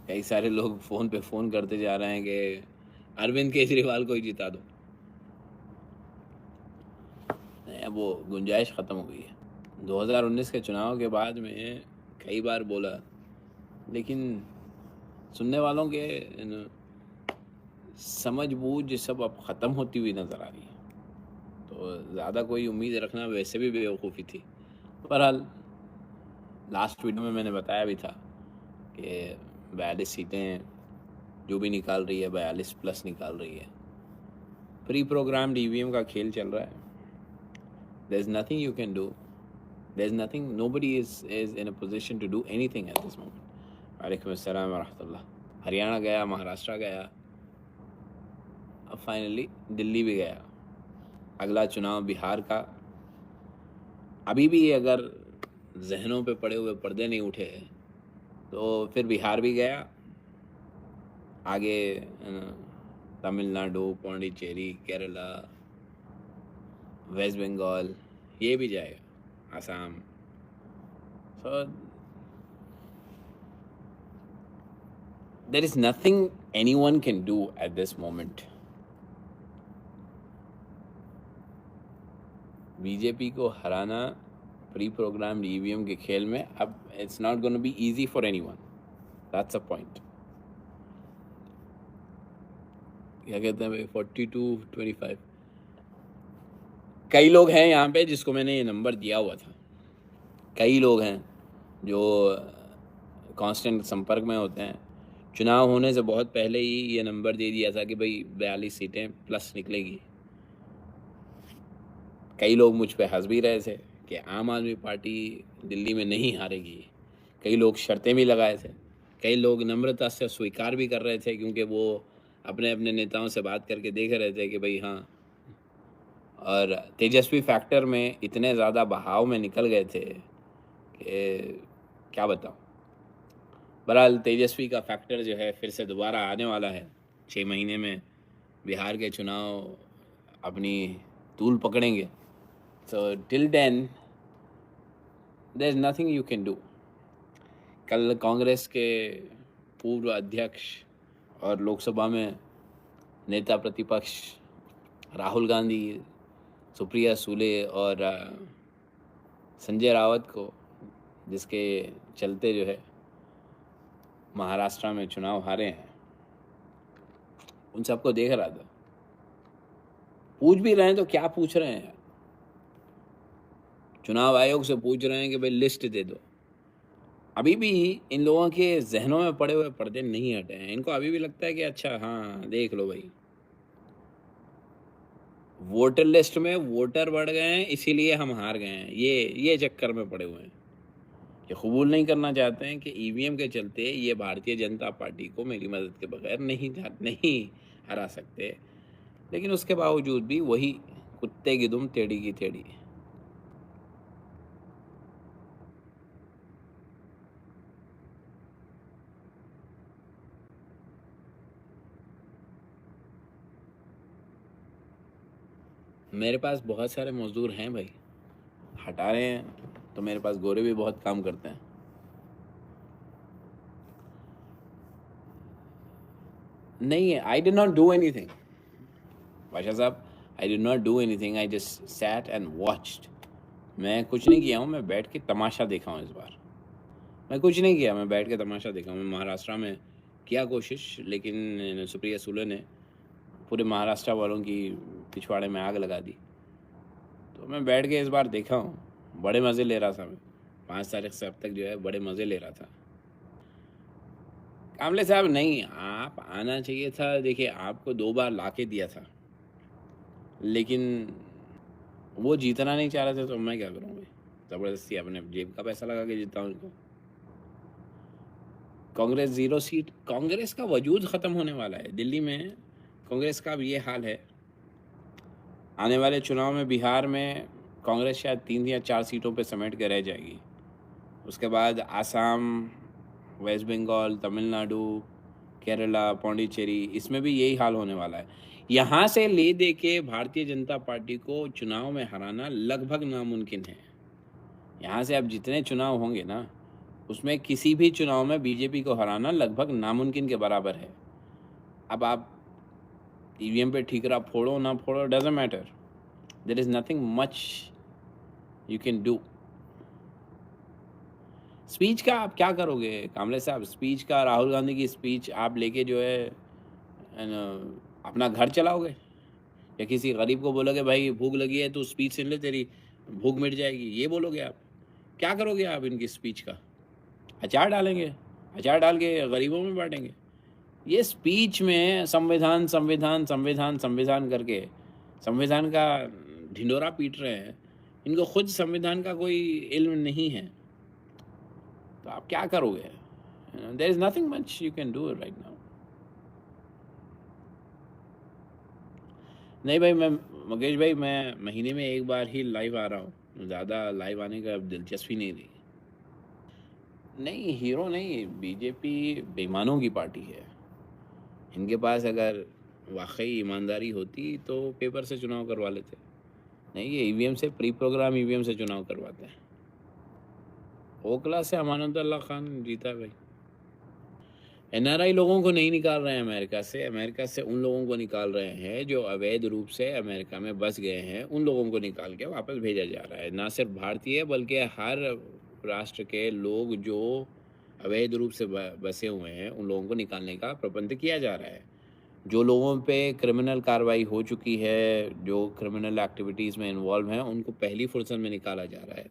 कई सारे लोग फ़ोन पे फ़ोन करते जा रहे हैं कि अरविंद केजरीवाल को ही जिता दो। नहीं, अब वो गुंजाइश ख़त्म हो गई है। 2019 के चुनाव के बाद में कई बार बोला, लेकिन सुनने वालों के समझ-बूझ सब अब ख़त्म होती हुई नज़र आ रही है। तो ज़्यादा कोई उम्मीद रखना वैसे भी बेवकूफ़ी थी। बहरहाल लास्ट वीडियो में मैंने बताया भी था कि 42 सीटें जो भी निकाल रही है 42 प्लस निकाल रही है। प्री प्रोग्राम्ड ईवीएम का खेल चल रहा है। There is nothing you can do. There is nothing, nobody is in a position to do anything at this moment. वालेकुम अस्सलाम व रहमतुल्लाह। हरियाणा गया, महाराष्ट्र गया, अब फाइनली दिल्ली भी गया। अगला चुनाव बिहार का। अभी भी अगर जहनों पे पड़े हुए पर्दे नहीं उठे तो फिर बिहार भी गया, आगे तमिलनाडु, पौंडीचेरी, केरला, वेस्ट बंगाल, ये भी जाएगा, Assam. So there is nothing anyone can do at this moment. BJP को हराना प्री प्रोग्राम्ड ईवीएम के खेल में अब it's not gonna be easy for anyone. That's a point. क्या कहते हैं भाई, 42-25 कई लोग हैं यहाँ पे जिसको मैंने ये नंबर दिया हुआ था। कई लोग हैं जो कांस्टेंट संपर्क में होते हैं। चुनाव होने से बहुत पहले ही ये नंबर दे दिया था कि भाई 42 सीटें प्लस निकलेगी। कई लोग मुझ पे हंस भी रहे थे कि आम आदमी पार्टी दिल्ली में नहीं हारेगी। कई लोग शर्तें भी लगाए थे। कई लोग नम्रता से स्वीकार भी कर रहे थे, क्योंकि वो अपने अपने नेताओं से बात करके देख रहे थे कि भाई हाँ। और तेजस्वी फैक्टर में इतने ज़्यादा बहाव में निकल गए थे कि क्या बताऊँ। बहरहाल तेजस्वी का फैक्टर जो है फिर से दोबारा आने वाला है। 6 महीने में बिहार के चुनाव अपनी तूल पकड़ेंगे। So till then there is nothing you can do. कल कांग्रेस के पूर्व अध्यक्ष और लोकसभा में नेता प्रतिपक्ष राहुल गांधी, सुप्रिया सूले और संजय रावत को, जिसके चलते जो है महाराष्ट्र में चुनाव हारे हैं, उन सबको देख रहा था। पूछ भी रहे हैं तो क्या पूछ रहे हैं? चुनाव आयोग से पूछ रहे हैं कि भाई लिस्ट दे दो। अभी भी इन लोगों के जहनों में पड़े हुए पर्दे नहीं हटे हैं। इनको अभी भी लगता है कि अच्छा हाँ देख लो भाई, वोटर लिस्ट में वोटर बढ़ गए हैं इसीलिए हम हार गए हैं। ये चक्कर में पड़े हुए हैं। ये कबूल नहीं करना चाहते हैं कि ईवीएम के चलते ये भारतीय जनता पार्टी को मेरी मदद के बगैर नहीं हरा सकते। लेकिन उसके बावजूद भी वही कुत्ते की दुम टेढ़ी की टेढ़ी। मेरे पास बहुत सारे मजदूर हैं भाई, हटा रहे हैं तो मेरे पास गोरे भी बहुत काम करते हैं। नहीं है, I did not do anything बादशाह साहब, I did not do anything, I just sat and watched. मैं कुछ नहीं किया हूँ, मैं बैठ के तमाशा देखा हूँ। इस बार मैं कुछ नहीं किया, मैं बैठ के तमाशा देखा हूँ। मैं महाराष्ट्र में किया कोशिश, लेकिन सुप्रिया सूले ने पूरे महाराष्ट्र वालों की पिछवाड़े में आग लगा दी। तो मैं बैठ के इस बार देखा हूँ, बड़े मज़े ले रहा था। मैं 5 तारीख से अब तक जो है बड़े मज़े ले रहा था। कामले साहब नहीं, आप आना चाहिए था। देखिए आपको 2 बार ला के दिया था, लेकिन वो जीतना नहीं चाह रहे थे, तो मैं क्या करूँ भाई, ज़बरदस्ती अपने जेब का पैसा लगा के जीता उनको। कांग्रेस 0 सीट, कांग्रेस का वजूद ख़त्म होने वाला है दिल्ली में। कांग्रेस का भी ये हाल है। आने वाले चुनाव में बिहार में कांग्रेस शायद 3 या 4 सीटों पे समेट के रह जाएगी। उसके बाद आसाम, वेस्ट बंगाल, तमिलनाडु, केरला, पौंडीचेरी, इसमें भी यही हाल होने वाला है। यहाँ से ले दे के भारतीय जनता पार्टी को चुनाव में हराना लगभग नामुमकिन है। यहाँ से अब जितने चुनाव होंगे ना, उसमें किसी भी चुनाव में बीजेपी को हराना लगभग नामुमकिन के बराबर है। अब आप ईवीएम पे ठीकरा फोड़ो ना फोड़ो, doesn't matter, there is nothing much you can do. Speech का आप क्या करोगे कामले साहब? स्पीच का, राहुल गांधी की स्पीच आप लेके जो है अपना घर चलाओगे, या किसी गरीब को बोलोगे भाई भूख लगी है तो स्पीच सुन ले, तेरी भूख मिट जाएगी, ये बोलोगे आप? क्या करोगे आप इनकी स्पीच का? अचार डालेंगे, अचार डाल के गरीबों में बांटेंगे। ये स्पीच में संविधान संविधान संविधान संविधान करके संविधान का ढिंडोरा पीट रहे हैं। इनको खुद संविधान का कोई इल्म नहीं है, तो आप क्या करोगे? There is nothing much you can do right now. नहीं भाई, मैं मुकेश भाई, मैं महीने में एक बार ही लाइव आ रहा हूँ, ज़्यादा लाइव आने का दिलचस्पी नहीं रही। नहीं, हीरो नहीं, बीजेपी बेईमानों की पार्टी है। इनके पास अगर वाकई ईमानदारी होती तो पेपर से चुनाव करवा लेते। नहीं, ये ईवीएम से, प्री प्रोग्राम ईवीएम से चुनाव करवाते हैं। ओखला से अमानतुल्लाह खान जीता भाई। एनआरआई लोगों को नहीं निकाल रहे हैं अमेरिका से, अमेरिका से उन लोगों को निकाल रहे हैं जो अवैध रूप से अमेरिका में बस गए हैं। उन लोगों को निकाल के वापस भेजा जा रहा है। ना सिर्फ भारतीय बल्कि हर राष्ट्र के लोग जो अवैध रूप से बसे हुए हैं, उन लोगों को निकालने का प्रबंध किया जा रहा है। जो लोगों पे क्रिमिनल कार्रवाई हो चुकी है, जो क्रिमिनल एक्टिविटीज़ में इन्वॉल्व हैं, उनको पहली फुर्सत में निकाला जा रहा है।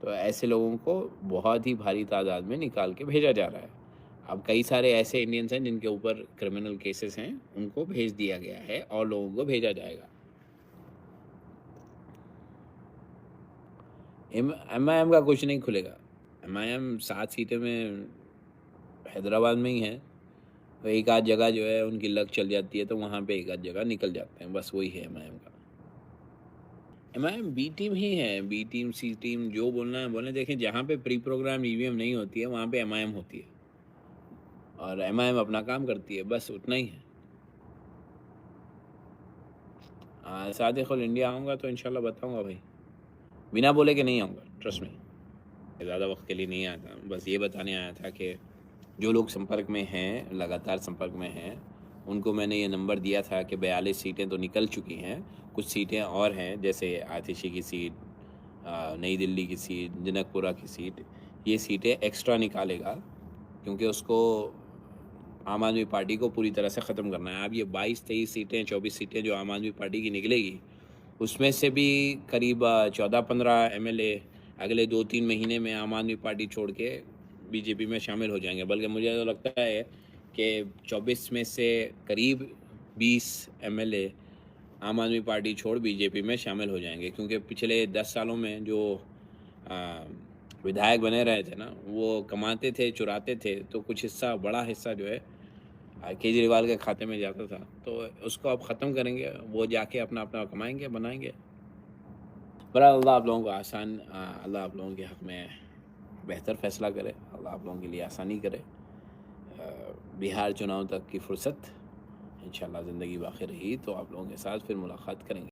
तो ऐसे लोगों को बहुत ही भारी तादाद में निकाल के भेजा जा रहा है। अब कई सारे ऐसे इंडियंस हैं जिनके ऊपर क्रिमिनल केसेस हैं, उनको भेज दिया गया है और लोगों को भेजा जाएगा। एमआईएम का कुछ नहीं खुलेगा। एमआईएम 7 सीटें में हैदराबाद में ही है, तो एक आध जगह जो है उनकी लक चल जाती है, तो वहाँ पे एक आध जगह निकल जाते हैं, बस वही है एमआईएम का। एमआईएम बी टीम ही है, बी टीम सी टीम जो बोलना है बोले। देखें, जहाँ पे प्री प्रोग्राम ईवीएम नहीं होती है वहाँ पे एमआईएम होती है, और एमआईएम अपना काम करती है, बस उतना ही है। सादिक खुल इंडिया आऊँगा तो इंशाल्लाह बताऊँगा भाई, बिना बोले कि नहीं आऊँगा, ट्रस्ट में। ज़्यादा वक्त के लिए नहीं आया था, बस ये बताने आया था कि जो लोग संपर्क में हैं, लगातार संपर्क में हैं, उनको मैंने ये नंबर दिया था कि 42 सीटें तो निकल चुकी हैं, कुछ सीटें और हैं, जैसे आतिशी की सीट, नई दिल्ली की सीट, जनकपुरा की सीट। ये सीटें एक्स्ट्रा निकालेगा क्योंकि उसको आम आदमी पार्टी को पूरी तरह से ख़त्म करना है। अब ये 22-23 सीटें, 24 सीटें जो आम आदमी पार्टी की निकलेगी, उसमें से भी करीब 14-15 एमएलए अगले 2-3 महीने में आम आदमी पार्टी छोड़ के बीजेपी में शामिल हो जाएंगे। बल्कि मुझे तो लगता है कि 24 में से करीब 20 एमएलए आम आदमी पार्टी छोड़ बीजेपी में शामिल हो जाएंगे, क्योंकि पिछले 10 सालों में जो विधायक बने रहे थे ना, वो कमाते थे, चुराते थे, तो कुछ हिस्सा, बड़ा हिस्सा जो है केजरीवाल के खाते में जाता था, तो उसको अब ख़त्म करेंगे, वो जाके अपना अपना कमाएंगे, बनाएंगे। पर अल्लाह आप लोगों को अल्लाह आप लोगों के हक़ में बेहतर फ़ैसला करे, अल्लाह आप लोगों के लिए आसानी करे। बिहार चुनाव तक की फ़ुर्सत इंशाल्लाह ज़िंदगी बाकी रही तो आप लोगों के साथ फिर मुलाकात करेंगे।